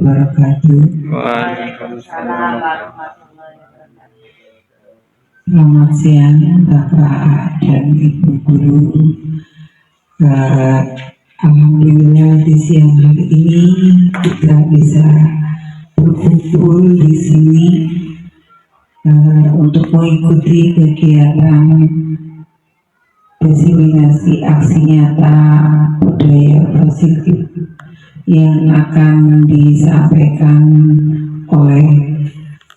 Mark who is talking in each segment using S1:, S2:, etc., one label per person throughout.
S1: wabarakatuh.
S2: Waalaikumsalam warahmatullahi wabarakatuh.
S1: Selamat siang Bapak dan Ibu Guru. Alhamdulillah di siang hari ini kita bisa berkumpul di sini untuk mengikuti kegiatan diseminasi aksi nyata budaya positif yang akan disampaikan oleh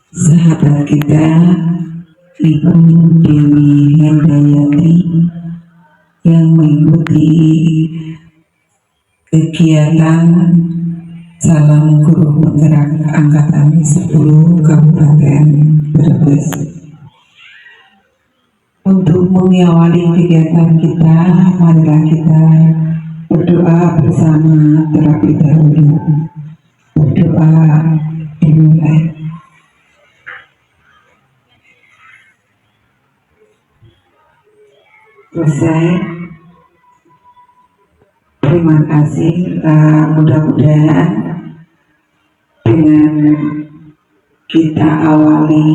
S1: sahabat kita Ibu Dewi Hendayati yang mengikuti kegiatan Salam Guru Penggerak Angkatan 10 Kabupaten Brebes. Untuk mengawali kegiatan kita, marilah kita berdoa bersama terlebih dahulu. Berdoa dimulai. Selesai. Terima kasih. Mudah-mudahan dengan kita awali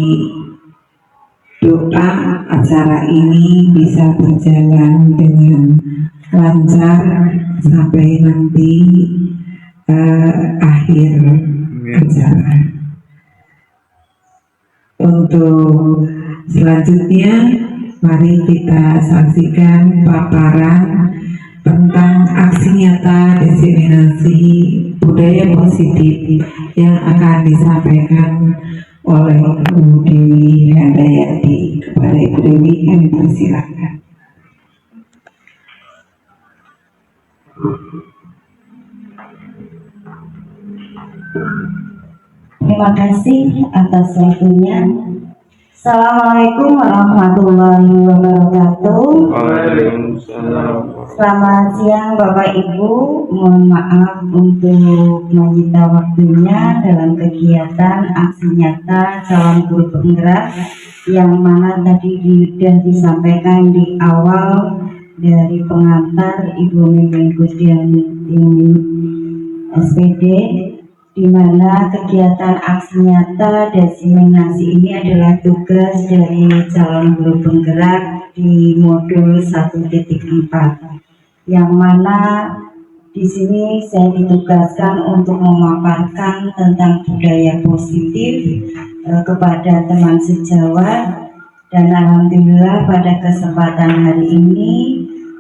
S1: doa acara ini bisa berjalan dengan lancar sampai nanti akhir acara. Untuk selanjutnya, mari kita saksikan paparan tentang aksi nyata diseminasi budaya positif yang akan disampaikan oleh Ibu Dewi Hendayati. Kepada Ibu Dewi kami persilakan.
S2: Terima kasih atas waktunya. Assalamualaikum warahmatullahi wabarakatuh.
S3: Waalaikumsalam.
S2: Selamat siang Bapak Ibu. Mohon maaf untuk menyita waktunya dalam kegiatan aksi nyata calon guru penggerak yang mana tadi sudah disampaikan di awal dari pengantar Ibu Mimin Kusdiani SPD, di mana kegiatan aksi nyata diseminasi ini adalah tugas dari calon guru penggerak di modul 1.4, yang mana di sini saya ditugaskan untuk memaparkan tentang budaya positif kepada teman sejawat, dan alhamdulillah pada kesempatan hari ini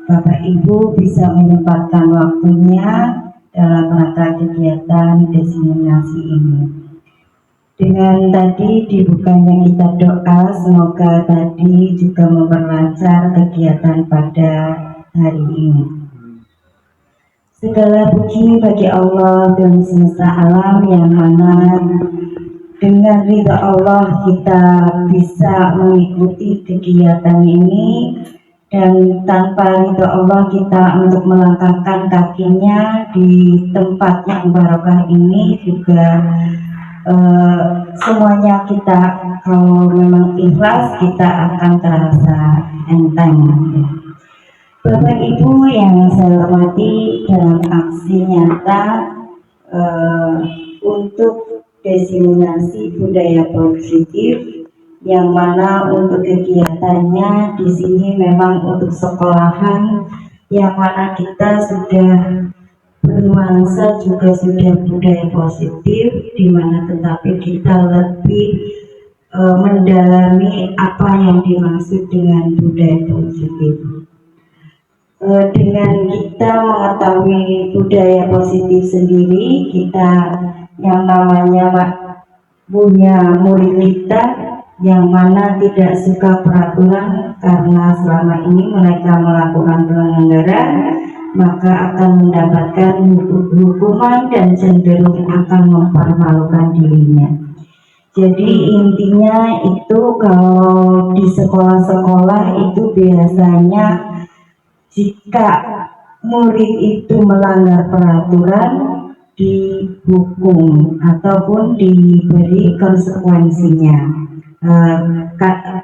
S2: Bapak Ibu bisa menyempatkan waktunya dalam rangka kegiatan diseminasi ini. Dengan tadi dibukanya kita doa, semoga tadi juga memperlancar kegiatan pada hari ini. Segala puji bagi Allah dan semesta alam yang mana dengan ridha Allah kita bisa mengikuti kegiatan ini, dan tanpa ridha Allah kita untuk melangkahkan kakinya di tempat yang barokah ini juga semuanya kita kalau memang ikhlas kita akan terasa enteng. Bapak Ibu yang saya hormati, dalam aksi nyata untuk diseminasi budaya positif yang mana untuk kegiatannya di sini memang untuk sekolahan yang mana kita sudah bernuansa juga sudah budaya positif, di mana tetapi kita lebih mendalami apa yang dimaksud dengan budaya positif. Dengan kita mengetahui budaya positif sendiri, kita yang namanya punya murid kita yang mana tidak suka peraturan, karena selama ini mereka melakukan pelanggaran, maka akan mendapatkan hukuman dan cenderung akan mempermalukan dirinya. Jadi intinya itu kalau di sekolah-sekolah itu biasanya jika murid itu melanggar peraturan dihukum ataupun diberi konsekuensinya.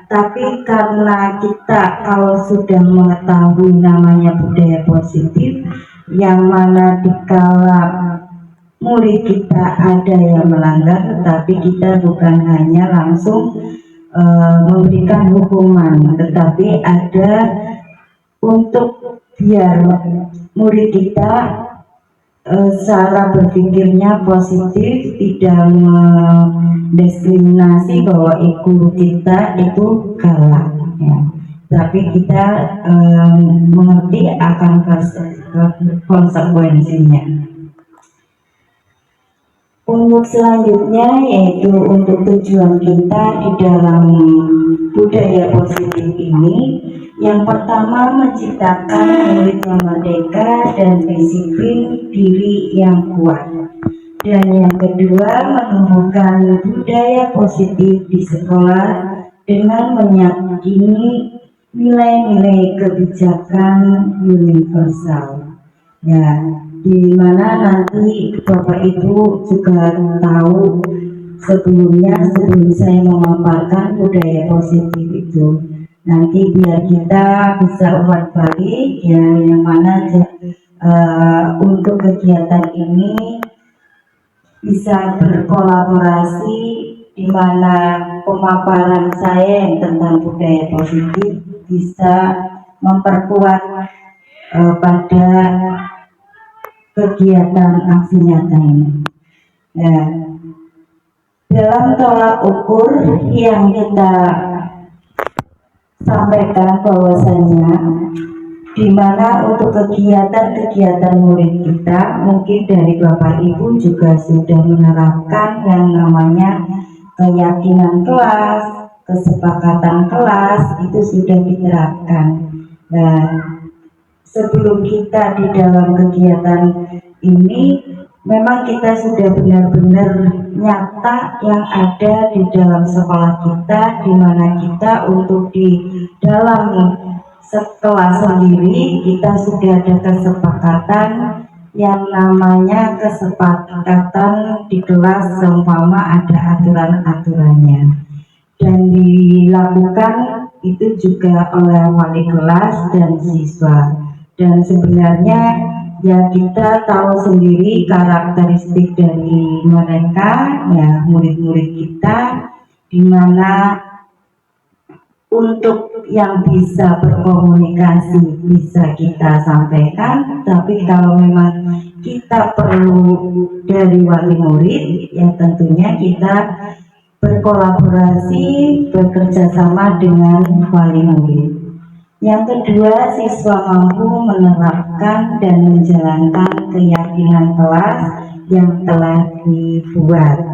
S2: Tapi karena kita kalau sudah mengetahui namanya budaya positif, yang mana dikala murid kita ada yang melanggar, tetapi kita bukan hanya langsung memberikan hukuman, tetapi ada untuk biar murid kita cara berpikirnya positif, tidak mendiskriminasi bahwa guru kita itu galak, ya. Tapi kita mengerti akan konsekuensinya. Untuk selanjutnya yaitu untuk tujuan kita di dalam budaya positif ini, yang pertama menciptakan murid yang merdeka dan disiplin diri yang kuat, dan yang kedua menumbuhkan budaya positif di sekolah dengan meyakini nilai-nilai kebijakan universal, ya, di mana nanti Bapak Ibu juga tahu sebelum saya memaparkan budaya positif itu, nanti biar kita bisa umat balik, ya, yang mana untuk kegiatan ini bisa berkolaborasi, di mana pemaparan saya yang tentang budaya positif bisa memperkuat pada kegiatan aksi nyata ini. Ya, dalam tolak ukur yang kita sampaikan bahwasanya di mana untuk kegiatan murid kita, mungkin dari Bapak Ibu juga sudah menerapkan yang namanya keyakinan kelas, kesepakatan kelas, itu sudah diterapkan. Nah, sebelum kita di dalam kegiatan ini, memang kita sudah benar-benar nyata yang ada di dalam sekolah kita, di mana kita untuk di dalam sekolah sendiri kita sudah ada kesepakatan yang namanya kesepakatan di kelas, seumpama ada aturan-aturannya, dan dilakukan itu juga oleh wali kelas dan siswa. Dan sebenarnya ya kita tahu sendiri karakteristik dari mereka, ya, murid-murid kita, di mana untuk yang bisa berkomunikasi bisa kita sampaikan, tapi kalau memang kita perlu dari wali murid, ya tentunya kita berkolaborasi, bekerja sama dengan wali murid. Yang kedua, siswa mampu menerapkan dan menjalankan keyakinan kelas yang telah dibuat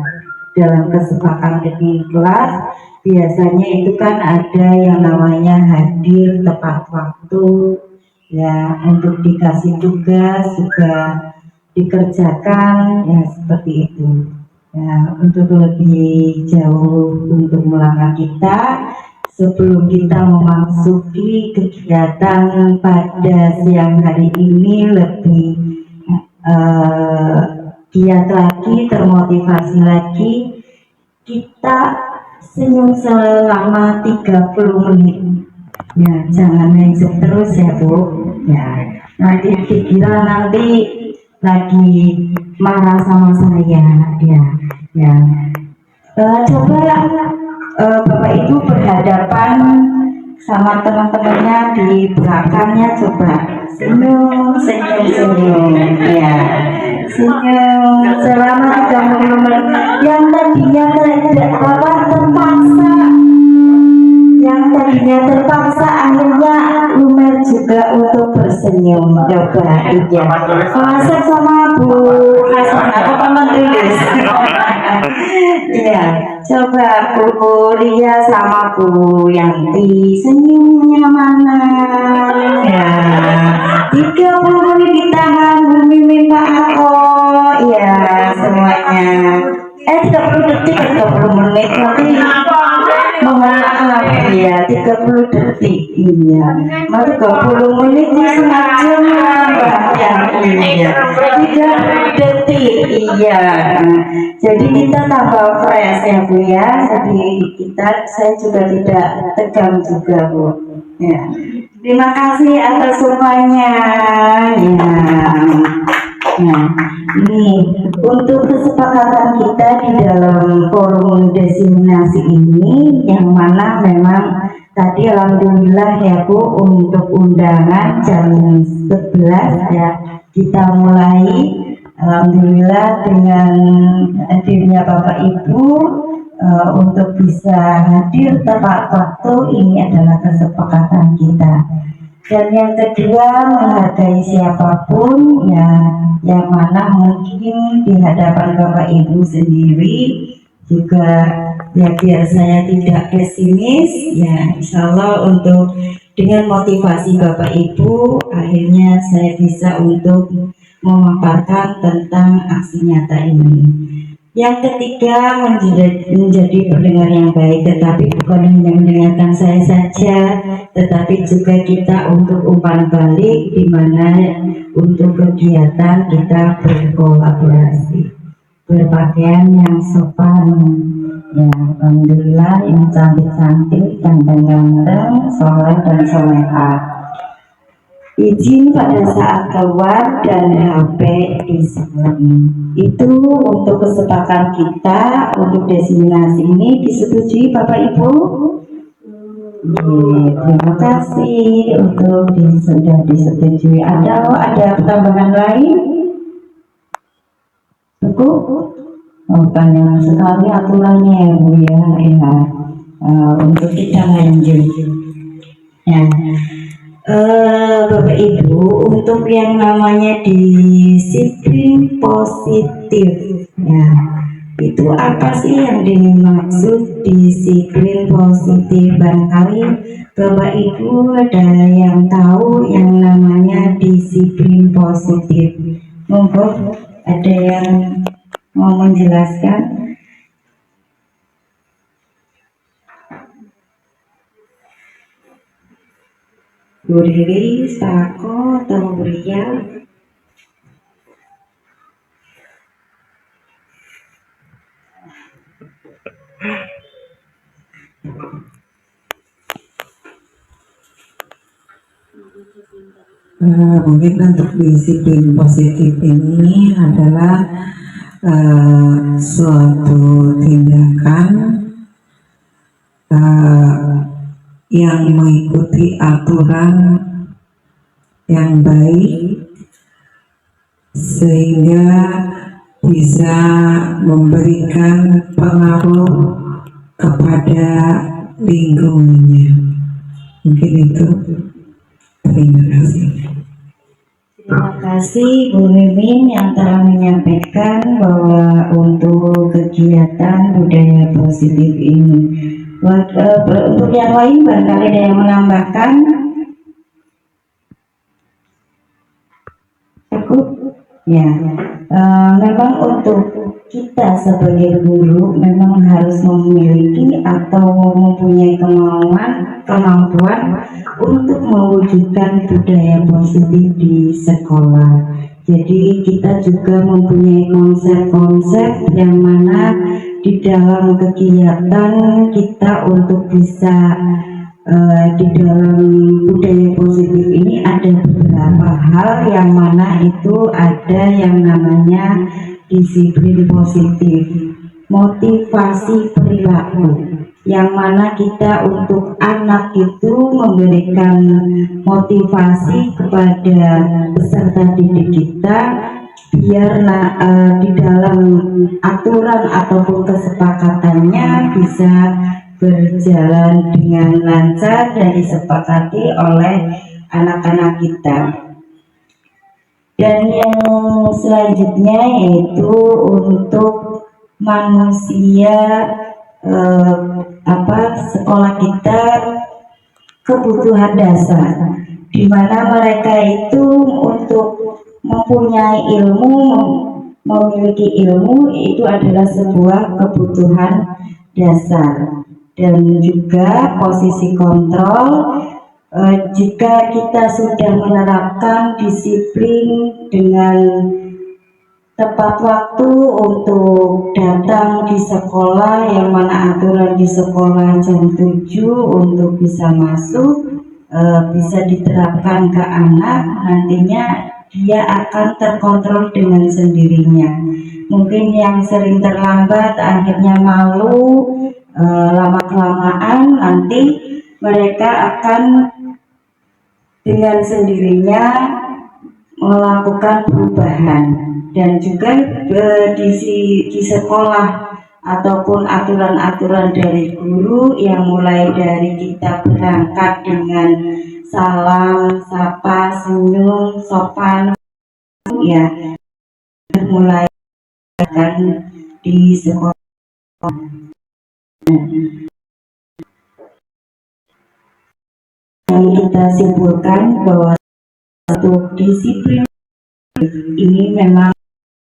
S2: dalam kesepakatan di kelas. Biasanya itu kan ada yang namanya hadir tepat waktu, ya, untuk dikasih tugas juga dikerjakan, ya, seperti itu. Ya, untuk lebih jauh untuk melangkah kita, sebelum kita memasuki kegiatan pada siang hari ini lebih giat lagi, termotivasi lagi, kita senyum selama 30 menit. Ya, jangan mindset terus ya Bu. Ya, nanti dikira nanti lagi marah sama saya. Ya. Coba Bapak Ibu berhadapan sama teman-temannya di belakangnya, coba senyum, ya, senyum selama 30 menit. Yang tadinya terpaksa, akhirnya lumer juga untuk bersenyum. Coba, iya. Masak sama Bu Hasan apa menulis? Iya, coba Bu Lia sama Bu Yanti senyumnya mana? Ya, 30 menit ditahan Bu Mimin Pak Ako. Iya, semuanya. 30 detik, 30 menit nanti. Mohon maaf ya, 30 detik, iya. Mari 30 menit di setengah jam, ya, iya. 30 detik, iya. Jadi kita tambah fresh ya Bu ya. Jadi saya juga tidak tegang juga Bu. Ya. Terima kasih atas semuanya. Ya. Nah, ini untuk kesepakatan kita di dalam forum desiminasi ini, yang mana memang tadi alhamdulillah ya Bu, untuk undangan jam 11 ya kita mulai, alhamdulillah dengan hadirnya Bapak Ibu untuk bisa hadir tepat waktu. Ini adalah kesepakatan kita. Dan yang kedua, menghargai siapapun ya, yang mana mungkin di hadapan Bapak Ibu sendiri juga ya, biar saya tidak pesimis ya, insya Allah untuk dengan motivasi Bapak Ibu akhirnya saya bisa untuk memaparkan tentang aksi nyata ini. Yang ketiga, menjadi pendengar yang baik, tetapi bukan hanya mendengarkan saya saja, tetapi juga kita untuk umpan balik, di mana untuk kegiatan kita berkolaborasi, berpakaian yang sopan. Ya, alhamdulillah ini cantik-cantik, ganteng-ganteng, soleh dan soleha. Izin pada saat keluar dan HP disimpan. Itu untuk kesepakatan kita untuk desiminasi ini disetujui Bapak Ibu. Terima kasih untuk sudah disetujui. Ada pertambahan lain? Cukup? Oh, banyak sekali aturannya ya Bu ya. Untuk kita lanjut. Ya. Bapak Ibu, untuk yang namanya disiplin positif ya, itu apa sih yang dimaksud disiplin positif? Barangkali Bapak Ibu ada yang tahu yang namanya disiplin positif. Monggo, ada yang mau menjelaskan? Bu Riri, Sako, atau Bu Ria?
S1: Mungkin untuk disiplin positif ini adalah suatu tindakan yang mengikuti aturan yang baik sehingga bisa memberikan pengaruh kepada lingkungannya. Mungkin itu. Terima kasih.
S2: Terima kasih Bu Mimin yang telah menyampaikan bahwa untuk kegiatan budaya positif ini. Untuk yang lain barangkali ada yang menambahkan? Cukup? Ya, memang untuk kita sebagai guru memang harus memiliki atau mempunyai kemampuan untuk mewujudkan budaya positif di sekolah. Jadi kita juga mempunyai konsep-konsep yang mana di dalam kegiatan kita untuk bisa di dalam budaya positif ini ada beberapa hal yang mana itu ada yang namanya disiplin positif, motivasi perilaku, yang mana kita untuk anak itu memberikan motivasi kepada peserta didik kita biar di dalam aturan ataupun kesepakatannya bisa berjalan dengan lancar dan disepakati oleh anak-anak kita. Dan yang selanjutnya yaitu untuk manusia sekolah kita kebutuhan dasar, di mana mereka itu untuk mempunyai ilmu, memiliki ilmu itu adalah sebuah kebutuhan dasar. Dan juga posisi kontrol, jika kita sudah menerapkan disiplin dengan tepat waktu untuk datang di sekolah, yang mana aturan di sekolah jam 7 untuk bisa masuk, bisa diterapkan ke anak, nantinya dia akan terkontrol dengan sendirinya. Mungkin yang sering terlambat akhirnya malu, lama-kelamaan nanti mereka akan dengan sendirinya melakukan perubahan. Dan juga di sekolah ataupun aturan-aturan dari guru yang mulai dari kita berangkat dengan salam, sapa, senyum, sopan, ya mulai kan di sekolah. Yang kita simpulkan bahwa satu disiplin ini memang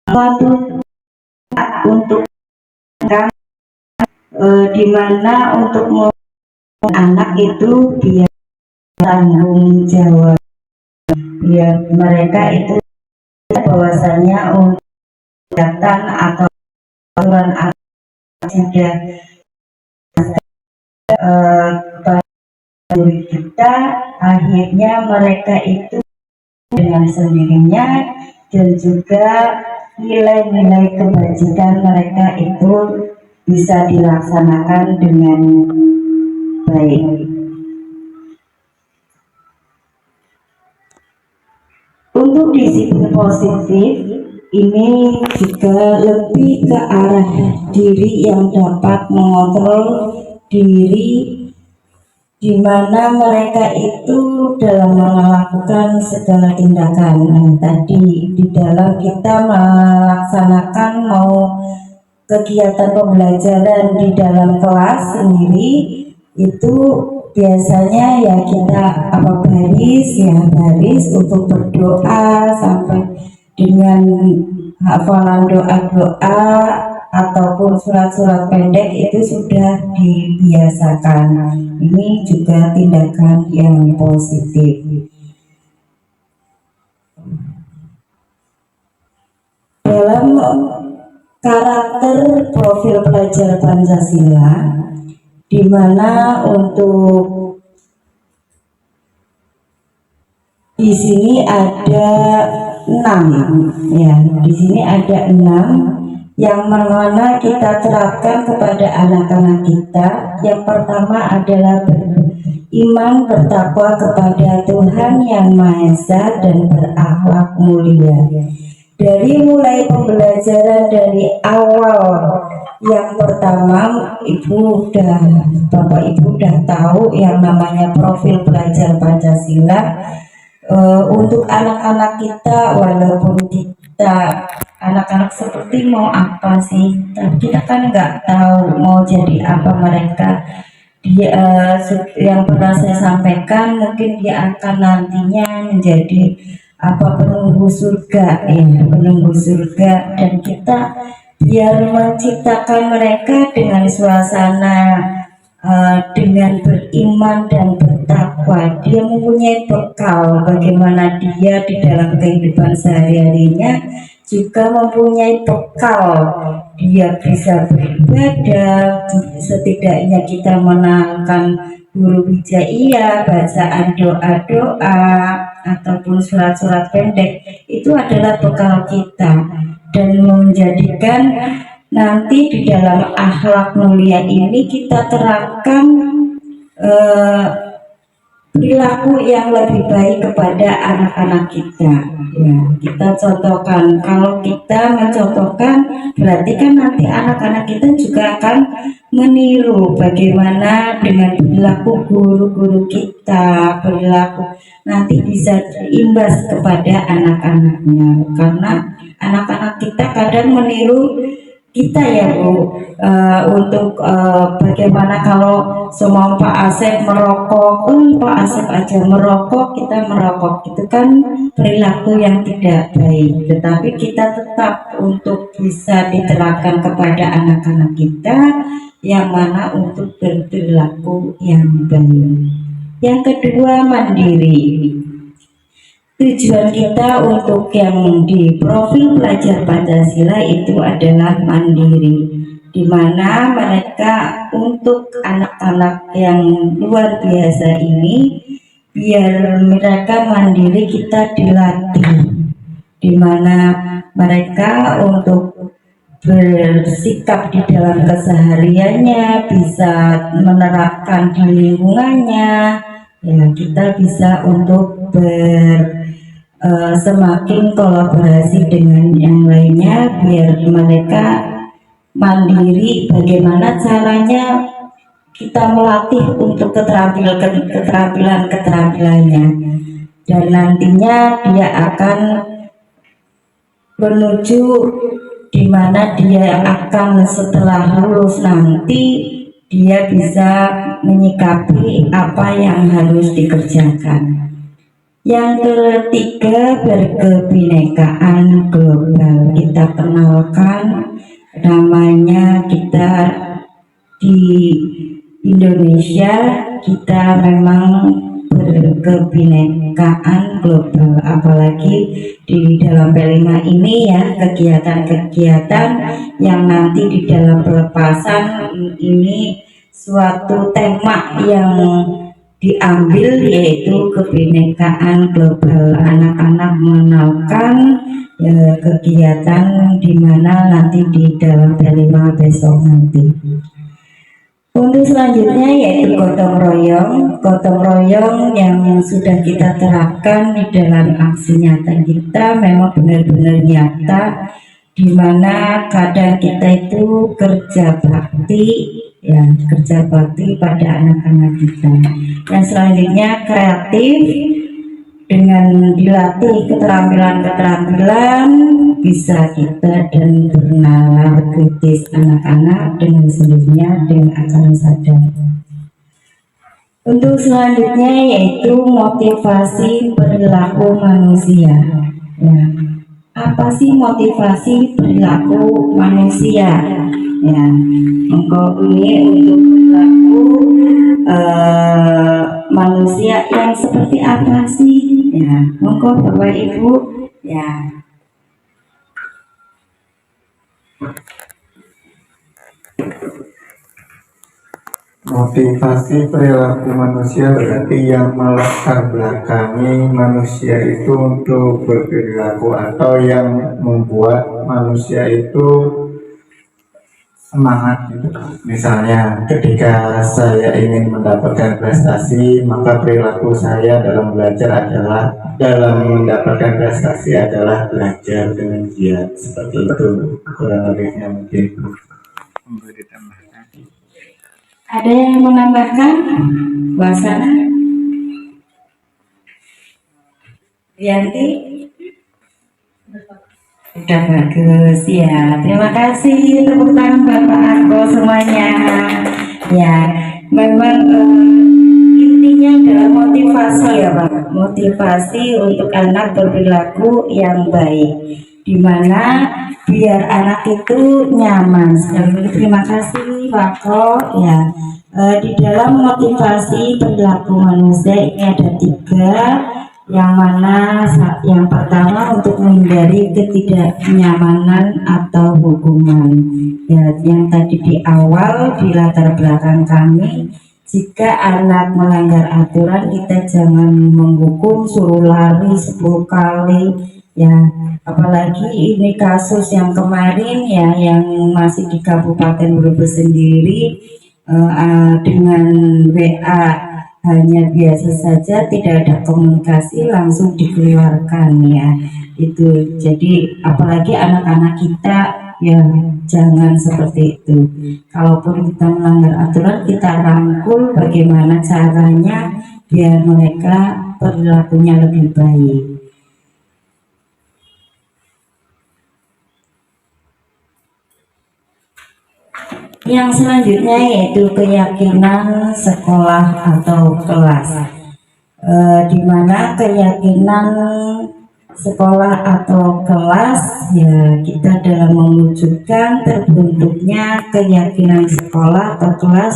S2: suatu untuk dimana untuk anak itu biar tanggung jawab, biar mereka itu bahwasanya untuk kegiatan atau aturan sudah kita, akhirnya mereka itu dengan sendirinya, dan juga nilai-nilai kebajikan mereka itu bisa dilaksanakan dengan baik. Untuk disiplin positif ini juga lebih ke arah diri yang dapat mengontrol diri, di mana mereka itu dalam melakukan segala tindakan. Nah, tadi di dalam kita melaksanakan mau kegiatan pembelajaran di dalam kelas sendiri itu biasanya ya kita baris untuk berdoa sampai dengan hafalan doa-doa ataupun surat-surat pendek itu sudah dibiasakan. Ini juga tindakan yang positif. Dalam karakter profil pelajar Pancasila, di mana untuk di sini ada 6 ya, di sini ada 6 yang mana kita terapkan kepada anak-anak kita. Yang pertama adalah beriman, bertakwa kepada Tuhan Yang Maha Esa dan berakhlak mulia. Dari mulai pembelajaran dari awal, yang pertama Bapak Ibu udah tahu yang namanya profil pelajar Pancasila. Untuk anak-anak kita, walaupun kita anak-anak seperti mau apa sih, kita kan nggak tahu mau jadi apa mereka. Dia yang pernah saya sampaikan, mungkin dia akan nantinya menjadi penunggu surga, penunggu surga. Dan kita biar menciptakan mereka dengan suasana dengan beriman dan bertakwa, dia mempunyai bekal bagaimana dia di dalam kehidupan sehari-harinya juga mempunyai bekal, dia bisa beribadah. Setidaknya kita menangkan guru wijaiyah, bacaan doa-doa ataupun surat-surat pendek, itu adalah bekal kita, dan menjadikan nanti di dalam akhlak mulia ini kita terapkan perilaku yang lebih baik kepada anak-anak kita. Ya, kita contohkan. Kalau kita mencontohkan, berarti kan nanti anak-anak kita juga akan meniru bagaimana dengan perilaku guru-guru kita, perilaku nanti bisa imbas kepada anak-anaknya. Karena anak-anak kita kadang meniru kita ya Bu, untuk bagaimana kalau semua Pak Asep merokok, Pak Asep aja merokok, kita merokok, itu kan perilaku yang tidak baik. Tetapi kita tetap untuk bisa diterapkan kepada anak-anak kita, yang mana untuk berperilaku yang baik. Yang kedua, mandiri. Tujuan kita untuk yang di profil pelajar Pancasila itu adalah mandiri, di mana mereka untuk anak-anak yang luar biasa ini, biar mereka mandiri kita dilatih di mana mereka untuk bersikap di dalam kesehariannya, bisa menerapkan di lingkungannya, ya kita bisa untuk semakin kolaborasi dengan yang lainnya biar mereka mandiri. Bagaimana caranya kita melatih untuk keterampilannya, dan nantinya dia akan menuju di mana dia akan setelah lulus nanti dia bisa menyikapi apa yang harus dikerjakan. Yang ketiga, berkebinekaan global. Kita kenalkan namanya, kita di Indonesia kita memang berkebinekaan global, apalagi di dalam P5 ini ya, kegiatan-kegiatan yang nanti di dalam pelepasan ini suatu tema yang diambil yaitu kebinekaan global. Anak-anak mengenalkan kegiatan di mana nanti di dalam P5 besok nanti. Untuk selanjutnya yaitu gotong royong yang sudah kita terapkan di dalam aksi nyata kita, memang benar-benar nyata, di mana kadang kita itu kerja bakti pada anak-anak kita. Dan selanjutnya kreatif, dengan dilatih keterampilan bisa kita dan bernalar kritis anak-anak dengan sendirinya dengan akan sadar. Untuk selanjutnya yaitu motivasi perilaku manusia. Ya, apa sih motivasi perilaku manusia? Ya, engkau ini untuk perilaku manusia yang seperti apa sih? Ya, monggo Bapak Ibu, ya.
S3: Motivasi perilaku manusia berarti yang melatar belakangi manusia itu untuk berperilaku, atau yang membuat manusia itu semangat gitu. Misalnya ketika saya ingin mendapatkan prestasi, maka perilaku saya dalam mendapatkan prestasi adalah belajar dengan giat. Seperti itu kurang lebihnya. Mungkin
S2: Ada yang menambahkan? Wasana? Yanti? Udah bagus ya. Terima kasih, tepuk tangan Bapak Argo semuanya. Ya, memang intinya adalah motivasi ya Pak. Motivasi untuk anak berperilaku yang baik, dimana biar anak itu nyaman. Terima kasih Pak Ko. Ya, di dalam motivasi perilaku manusia ini ada 3, yang mana yang pertama untuk menghindari ketidaknyamanan atau hukuman. Ya, yang tadi di awal di latar belakang kami, jika anak melanggar aturan kita jangan menghukum suruh lari 10 kali. Ya, apalagi ini kasus yang kemarin ya, yang masih di Kabupaten Brebes sendiri, dengan WA hanya biasa saja, tidak ada komunikasi, langsung dikeluarkan ya. Itu jadi apalagi anak-anak kita ya, jangan seperti itu. Kalaupun kita melanggar aturan, kita rangkul bagaimana caranya biar mereka perilakunya lebih baik. Yang selanjutnya yaitu keyakinan sekolah atau kelas, di mana keyakinan sekolah atau kelas ya, kita dalam mewujudkan terbentuknya keyakinan sekolah atau kelas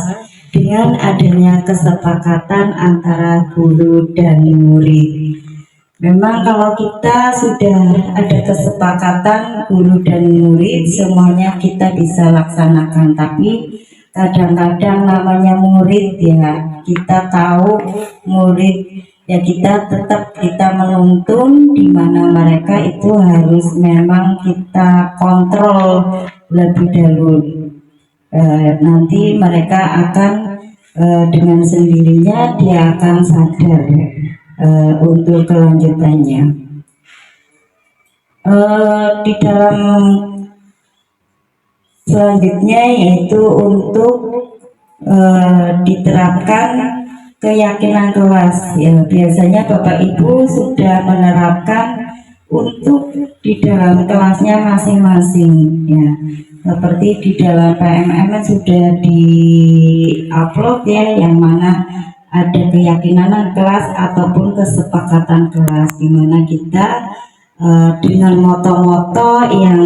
S2: dengan adanya kesepakatan antara guru dan murid. Memang kalau kita sudah ada kesepakatan guru dan murid, semuanya kita bisa laksanakan. Tapi kadang-kadang namanya murid ya, kita tahu murid ya kita menuntun di mana mereka itu harus memang kita kontrol lebih dahulu. Nanti mereka akan dengan sendirinya dia akan sadar untuk kelanjutannya. Di dalam selanjutnya yaitu untuk diterapkan keyakinan kelas. Ya, biasanya Bapak Ibu sudah menerapkan untuk di dalam kelasnya masing-masing, ya. Seperti di dalam PMM sudah di-upload ya, yang mana ada keyakinan kelas ataupun kesepakatan kelas, di mana kita dengan moto-moto yang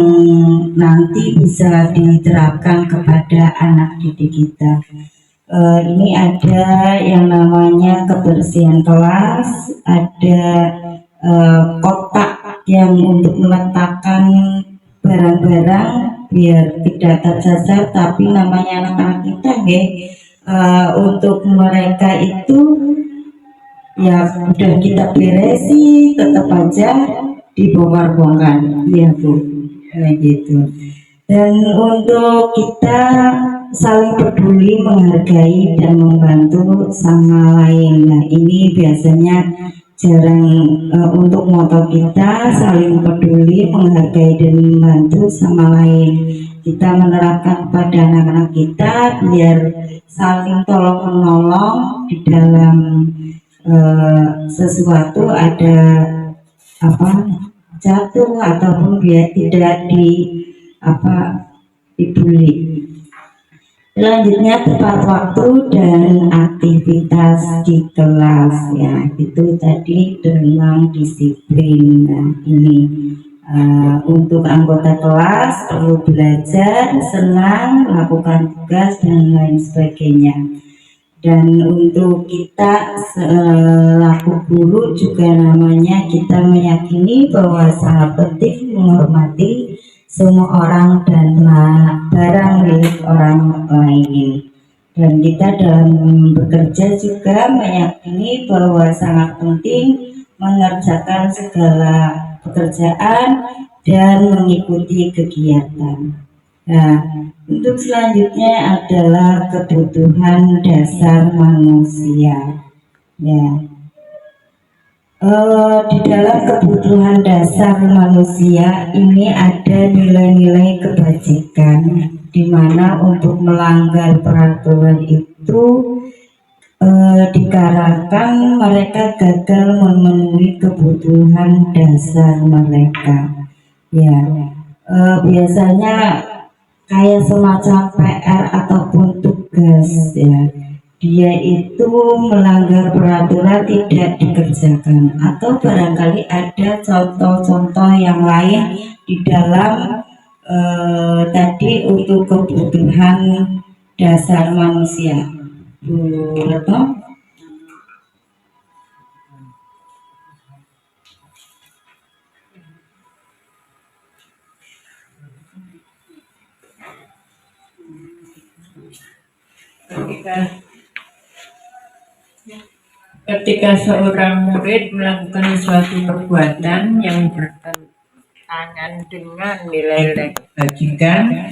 S2: nanti bisa diterapkan kepada anak didik kita. Ini ada yang namanya kebersihan kelas, ada kotak yang untuk meletakkan barang-barang biar tidak tercecer, tapi namanya anak-anak kita untuk mereka itu ya udah kita beresi tetap aja dibongkar-bongkar ya Bu, kayak gitu. Dan untuk kita saling peduli, menghargai dan membantu sama lain. Nah, ini biasanya jarang untuk moto kita, saling peduli, menghargai dan membantu sama lain. Kita menerapkan pada anak-anak kita biar saling tolong menolong di dalam sesuatu ada jatuh ataupun biar tidak dibully. Selanjutnya tepat waktu dan aktivitas di kelas, ya itu tadi dengan disiplin. Nah, ini untuk anggota kelas perlu belajar, senang, melakukan tugas dan lain sebagainya. Dan untuk kita selaku guru juga namanya kita meyakini bahwa sangat penting menghormati semua orang dan barang milik orang lain. Dan kita dalam bekerja juga meyakini bahwa sangat penting mengerjakan segala pekerjaan dan mengikuti kegiatan. Nah, untuk selanjutnya adalah kebutuhan dasar manusia. Ya. Di dalam kebutuhan dasar manusia ini ada nilai-nilai kebajikan, di mana untuk melanggar peraturan itu dikarenakan mereka gagal memenuhi kebutuhan dasar mereka. Ya, biasanya kayak semacam PR ataupun tugas, ya. Dia itu melanggar peraturan tidak dikerjakan, atau barangkali ada contoh-contoh yang lain di dalam tadi untuk kebutuhan dasar manusia. Bu Retno?
S4: Ketika seorang murid melakukan suatu perbuatan yang bertentangan dengan nilai kebajikan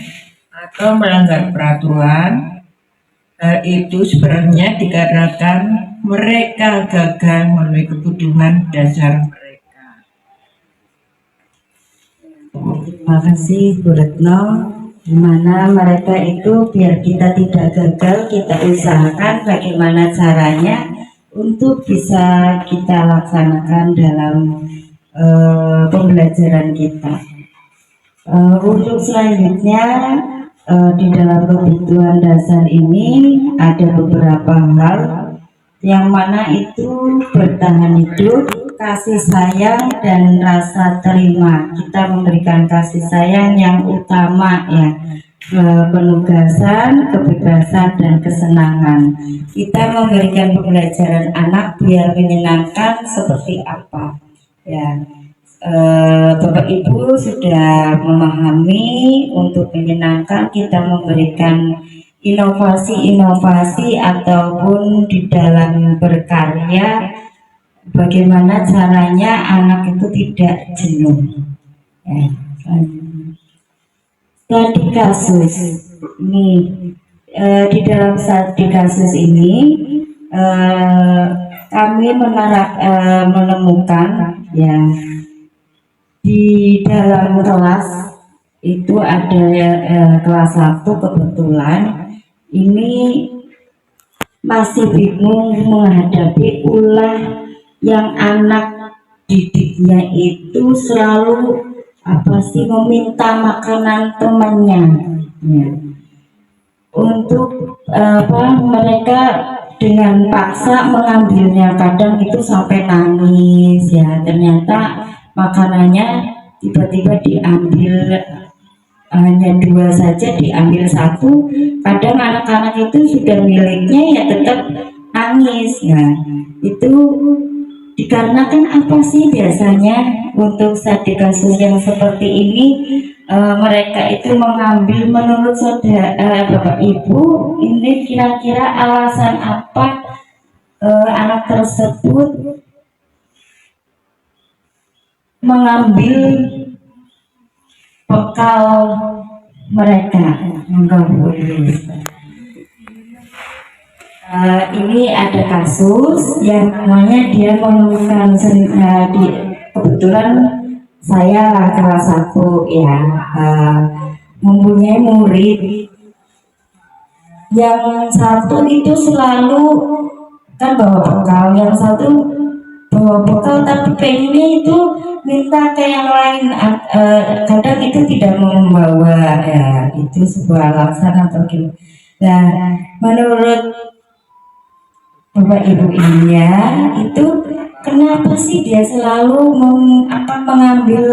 S4: atau melanggar peraturan, hal itu sebenarnya dikarenakan mereka gagal memenuhi kebutuhan dasar mereka.
S2: Terima kasih Bu Retno. Dimana mereka itu biar kita tidak gagal, kita usahakan bagaimana caranya untuk bisa kita laksanakan dalam pembelajaran kita. Untuk selanjutnya di dalam kebutuhan dasar ini ada beberapa hal yang mana itu bertahan hidup, kasih sayang dan rasa terima. Kita memberikan kasih sayang yang utama, ya, penugasan, kebebasan dan kesenangan. Kita memberikan pembelajaran anak biar menyenangkan seperti apa, ya. Bapak Ibu sudah memahami untuk menyenangkan kita memberikan inovasi-inovasi ataupun di dalam berkarya bagaimana caranya anak itu tidak jenuh. Ya. Studi kasus ini, di dalam studi kasus ini kami menemukan ya di dalam kelas itu ada kelas 1 kebetulan ini masih bingung menghadapi ulah yang anak didiknya itu selalu meminta makanan temannya ya. Untuk mereka dengan paksa mengambilnya, kadang itu sampai nangis ya, ternyata makanannya tiba-tiba diambil hanya 2 saja, diambil 1. Kadang anak-anak itu sudah miliknya ya tetap nangis ya. Itu dikarenakan apa sih biasanya untuk studi kasus yang seperti ini? Mereka itu mengambil, menurut saudara Bapak Ibu, ini kira-kira alasan apa anak tersebut mengambil bekal mereka? Ini ada kasus yang namanya dia menemukan kebetulan saya kelas 1 ya, mempunyai murid yang satu itu selalu kan bawa bekal, yang satu bawa bekal tapi pengennya itu minta ke yang lain, kadang itu tidak membawa ya, itu sebuah alasan atau gimana. Nah, menurut Bapak Ibu ini itu kenapa sih dia selalu mengambil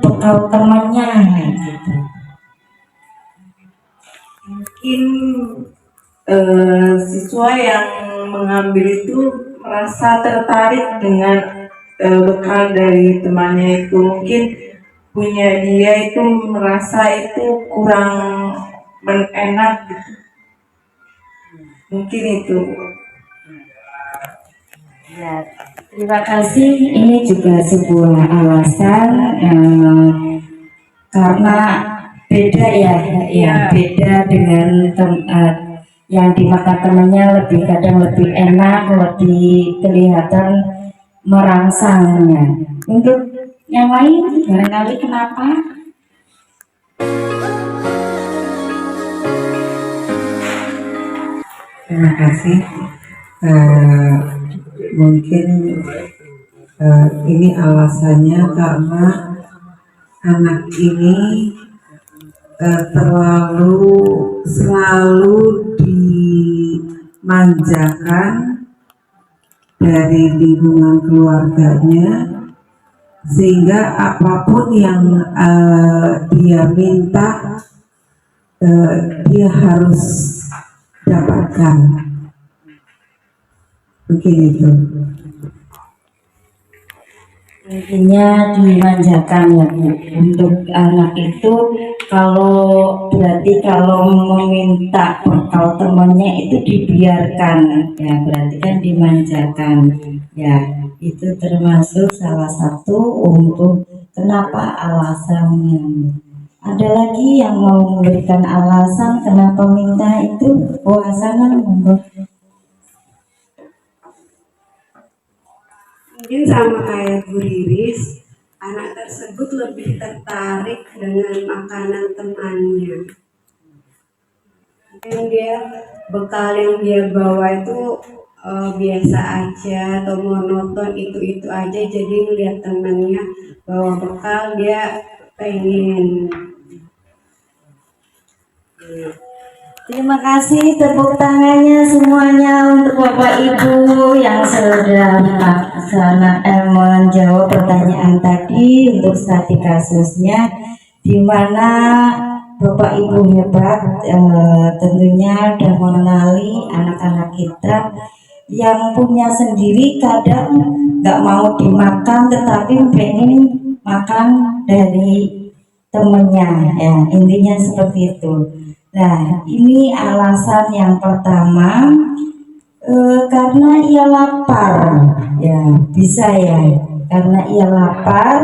S2: bekal temannya gitu?
S5: Mungkin siswa yang mengambil itu merasa tertarik dengan bekal dari temannya itu, mungkin punya dia itu merasa itu kurang enak gitu. Mungkin itu.
S2: Ya, terima kasih. Ini juga sebuah alasan karena beda ya, beda dengan yang dimakan temannya kadang lebih enak, lebih kelihatan merangsangnya. Untuk yang lain barangkali kenapa?
S1: Terima kasih. Mungkin ini alasannya karena anak ini selalu dimanjakan dari lingkungan keluarganya, sehingga apapun yang dia minta dia harus dapatkan. Mungkin itu.
S2: Intinya dimanjakan ya Bu. Untuk anak itu berarti kalau meminta bekal temannya itu dibiarkan ya, berarti kan dimanjakan ya. Itu termasuk salah satu untuk kenapa alasannya. Ada lagi yang mau memberikan alasan kenapa minta itu? Sana
S6: mungkin sama kayak Bu Riris, anak tersebut lebih tertarik dengan makanan temannya. Mungkin dia bekal yang dia bawa itu biasa aja atau monoton, itu aja, jadi melihat temannya bawa bekal dia pengen.
S2: Terima kasih, tepuk tangannya semuanya untuk Bapak Ibu yang sudah menjawab pertanyaan tadi untuk studi kasusnya, di mana Bapak Ibu hebat, tentunya sudah mengenali anak-anak kita yang punya sendiri, kadang nggak mau dimakan tetapi pengen makan dari temennya ya, intinya seperti itu. Nah, ini alasan yang pertama, Karena ia lapar, ya bisa ya, karena ia lapar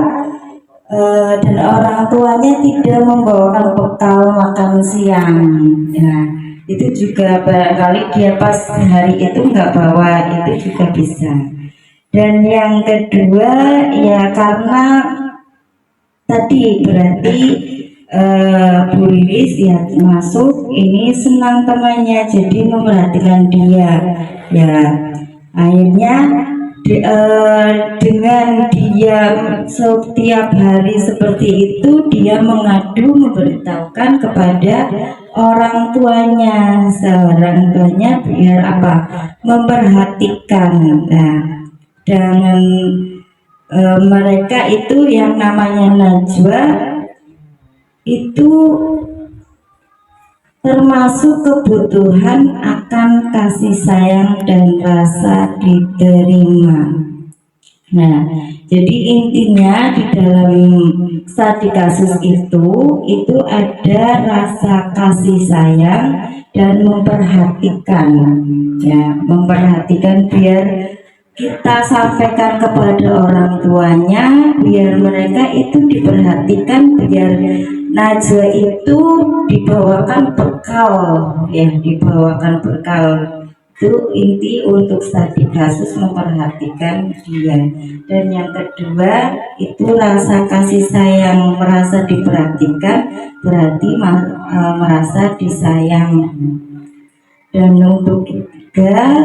S2: dan orang tuanya tidak membawakan bekal makan siang, ya itu juga barangkali dia pas hari itu nggak bawa, itu juga bisa. Dan yang kedua ya karena tadi berarti Bu Lilis ya masuk ini senang temannya, jadi memperhatikan dia, ya akhirnya dengan dia setiap hari seperti itu dia mengadu memberitahukan kepada orang tuanya, biar apa, memperhatikan. Nah dengan mereka itu yang namanya Najwa itu termasuk kebutuhan akan kasih sayang dan rasa diterima. Nah, jadi intinya di dalam studi kasus itu ada rasa kasih sayang dan memperhatikan, ya memperhatikan biar kita sampaikan kepada orang tuanya, biar mereka itu diperhatikan, biar Najwa itu dibawakan bekal, ya dibawakan bekal. Itu inti untuk studi kasus, memperhatikan dia. Dan yang kedua itu rasa kasih sayang, merasa diperhatikan berarti merasa disayang. Dan untuk ketiga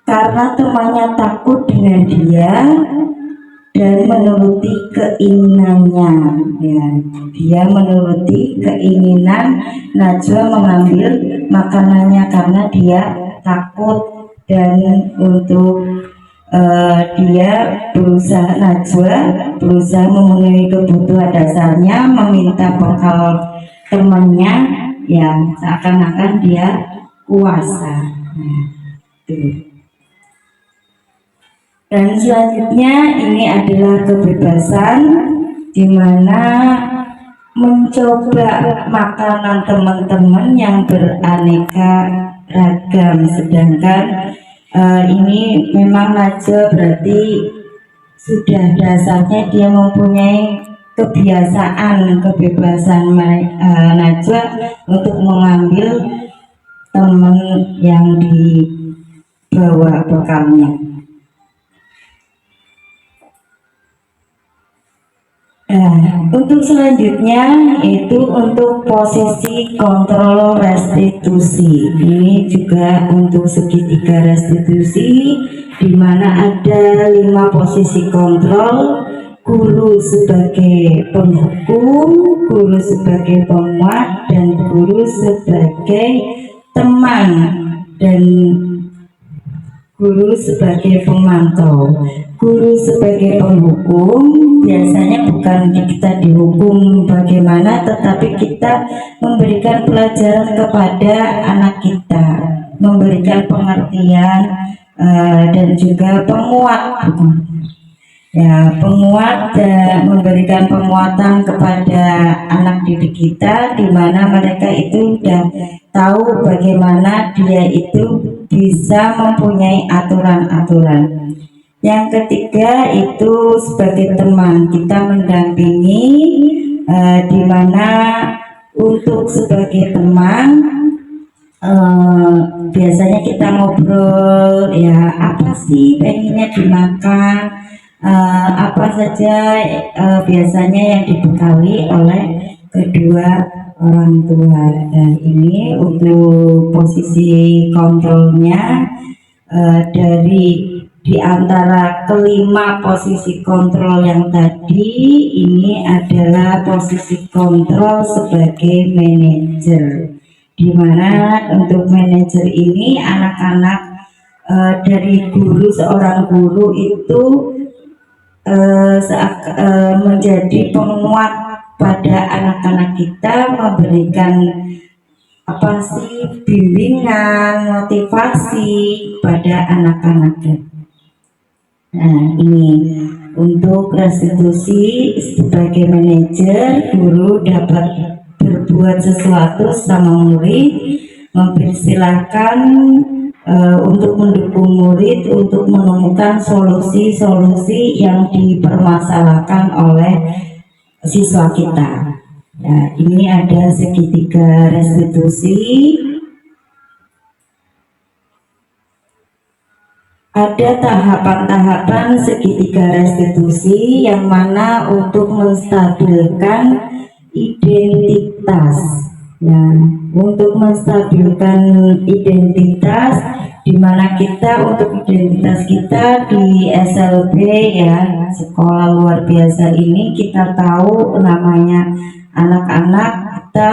S2: karena temannya takut dengan dia dan menuruti keinginannya, ya dia menuruti keinginan Najwa mengambil makanannya karena dia takut. Dan untuk dia berusaha, Najwa berusaha memenuhi kebutuhan dasarnya, meminta bekal temannya, ya seakan-akan dia kuasa. Tuh. Dan selanjutnya ini adalah kebebasan, di mana mencoba makanan teman-teman yang beraneka ragam. Sedangkan ini memang Najwa berarti sudah dasarnya dia mempunyai kebebasan Najwa untuk mengambil teman yang dibawa bekalnya. Untuk selanjutnya itu untuk posisi kontrol restitusi. Ini juga untuk segitiga restitusi, di mana ada 5 posisi kontrol: guru sebagai penghukum, guru sebagai penguat, dan guru sebagai teman, dan guru sebagai pemantau. Guru sebagai penghukum biasanya bukan kita dihukum bagaimana, tetapi kita memberikan pelajaran kepada anak kita, memberikan pengertian, dan juga penguat, ya penguat, memberikan penguatan kepada anak didik kita, di mana mereka itu sudah tahu bagaimana dia itu bisa mempunyai aturan-aturan. Yang ketiga itu sebagai teman, kita mendampingi, di mana untuk sebagai teman biasanya kita ngobrol, ya apa sih pengennya dimakan, apa saja biasanya yang dibekali oleh kedua orang tua. Dan ini untuk posisi kontrolnya, dari di antara kelima posisi kontrol yang tadi, ini adalah posisi kontrol sebagai manajer, di mana untuk manajer ini anak-anak dari guru, seorang guru itu menjadi penguat pada anak-anak kita, memberikan apa sih bimbingan, motivasi pada anak-anak. Nah ini untuk restitusi sebagai manajer, guru dapat berbuat sesuatu sama murid, mempersilahkan untuk mendukung murid untuk menemukan solusi-solusi yang dipermasalahkan oleh siswa kita. Ya, ini ada segitiga restitusi, ada tahapan-tahapan segitiga restitusi yang mana untuk menstabilkan identitas. Ya, untuk menstabilkan identitas, di mana kita untuk identitas kita di SLB ya, sekolah luar biasa ini, kita tahu namanya anak-anak, kita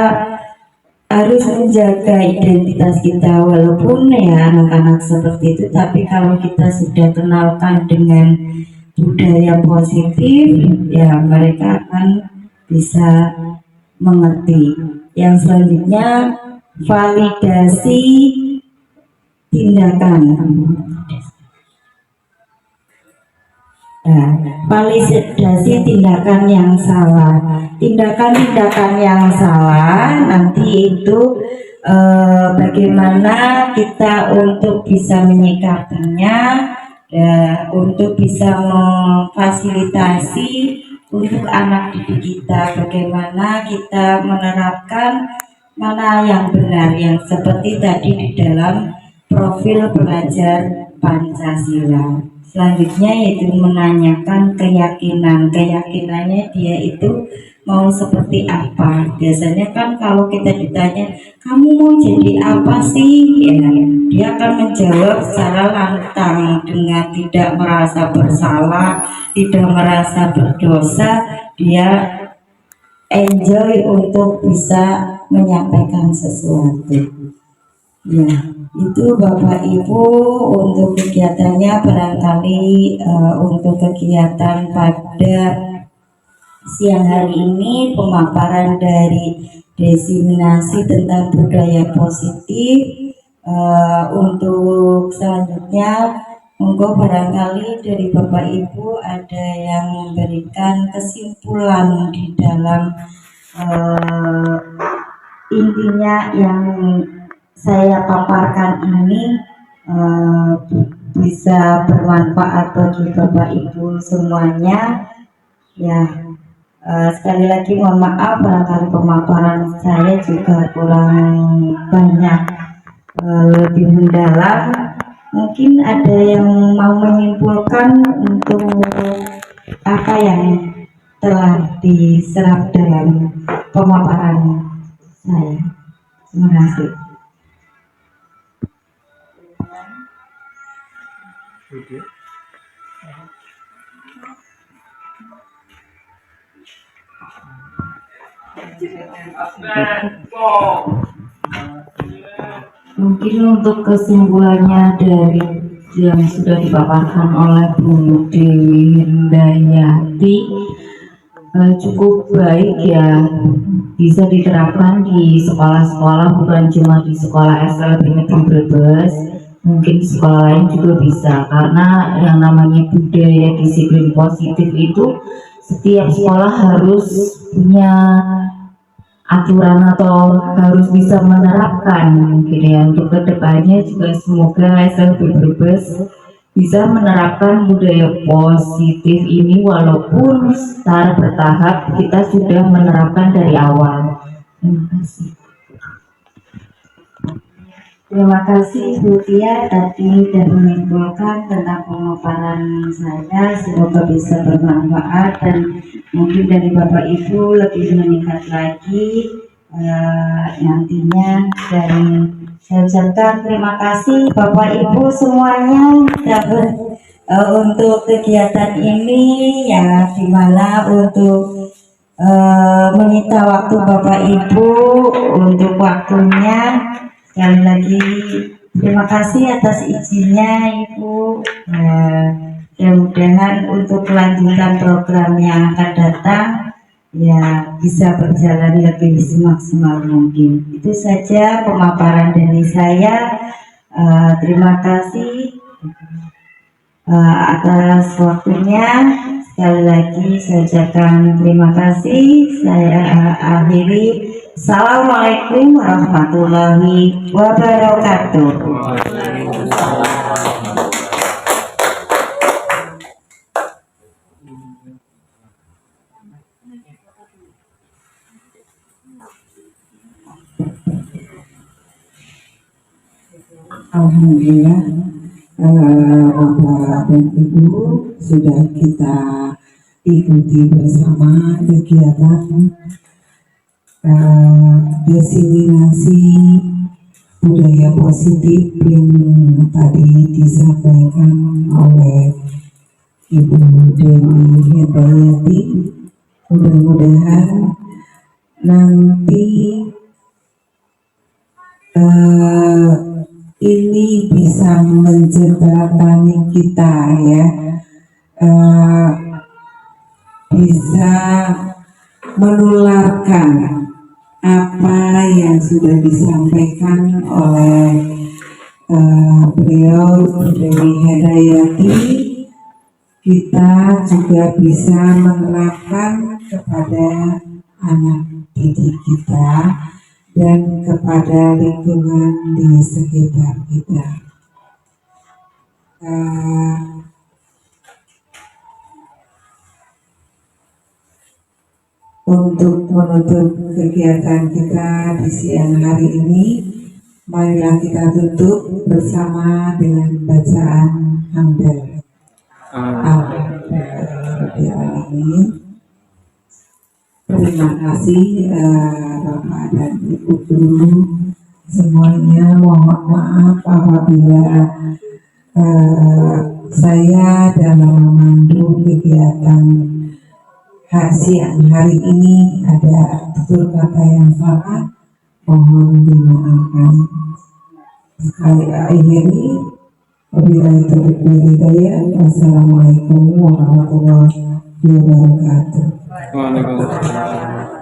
S2: harus menjaga identitas kita walaupun ya anak-anak seperti itu, tapi kalau kita sudah kenalkan dengan budaya positif ya mereka akan bisa mengerti. Yang selanjutnya validasi tindakan. Nah, validasi tindakan yang salah. Tindakan-tindakan yang salah nanti itu bagaimana kita untuk bisa menyikapinya, untuk bisa memfasilitasi untuk anak didik kita, bagaimana kita menerapkan mana yang benar, yang seperti tadi di dalam profil belajar Pancasila. Selanjutnya yaitu menanyakan keyakinannya dia itu mau seperti apa. Biasanya kan kalau kita ditanya, kamu mau jadi apa sih? Ya, dia akan menjawab secara lantang dengan tidak merasa bersalah, tidak merasa berdosa. Dia enjoy untuk bisa menyampaikan sesuatu. Ya, itu Bapak Ibu untuk kegiatannya. Barangkali untuk kegiatan pada siang hari ini pemaparan dari diseminasi tentang budaya positif. Untuk selanjutnya monggo barangkali dari Bapak Ibu ada yang memberikan kesimpulan di dalam intinya yang saya paparkan ini bisa bermanfaat bagi Bapak Ibu semuanya. Ya, sekali lagi mohon maaf barangkali pemaparan saya juga kurang banyak lebih mendalam. Mungkin ada yang mau menyimpulkan untuk apa yang telah diserap dalam pemaparan saya. Terima kasih. Mungkin untuk kesimpulannya dari yang sudah dipaparkan oleh Bu Dewi Hindayati cukup baik ya, bisa diterapkan di sekolah-sekolah, bukan cuma di sekolah SLB Negeri Brebes, mungkin di sekolah lain juga bisa, karena yang namanya budaya disiplin positif itu setiap sekolah harus punya aturan atau harus bisa menerapkan mungkin ya. Untuk kedepannya juga semoga SLB Brebes bisa menerapkan budaya positif ini walaupun secara bertahap kita sudah menerapkan dari awal. Terima kasih. Terima kasih Bu Tia tadi sudah menyimpulkan tentang pemaparan saya, semoga bisa bermanfaat dan mungkin dari Bapak Ibu lebih meningkat lagi nantinya. Dan saya ucapkan terima kasih Bapak Ibu semuanya untuk kegiatan ini ya, dimana untuk menyita waktu Bapak Ibu untuk waktunya. Sekali lagi terima kasih atas izinnya Ibu. Mudah-mudahan untuk kelanjutan program yang akan datang ya bisa berjalan lebih semaksimal mungkin. Itu saja pemaparan dari saya. Terima kasih atas waktunya. Sekali lagi saya ucapkan terima kasih. Saya akhiri. Assalamualaikum warahmatullahi wabarakatuh.
S1: Alhamdulillah, Bapak dan Ibu sudah kita ikuti bersama kegiatan diseminasi budaya positif yang tadi disampaikan oleh Ibu Dewi Hedayati. Mudah-mudahan nanti ini bisa menjembatani kita ya, bisa menularkan apa yang sudah disampaikan oleh beliau Dewi Hedayati. Kita juga bisa menerapkan kepada anak didik kita dan kepada lingkungan di sekitar kita. Untuk menutup kegiatan kita di siang hari ini, marilah kita tutup bersama dengan bacaan hamdalah. Alhamdulillahirrahmanirrahim. Terima kasih Bapak dan Ibu guru semuanya. Mohon maaf apabila saya dalam memandu kegiatan siang hari ini ada tutur kata yang salah, mohon dimaafkan. Sekali akhiri, wabillahi taufiq wal hidayah. Wassalamualaikum warahmatullahi wabarakatuh.
S3: Waalaikumsalam.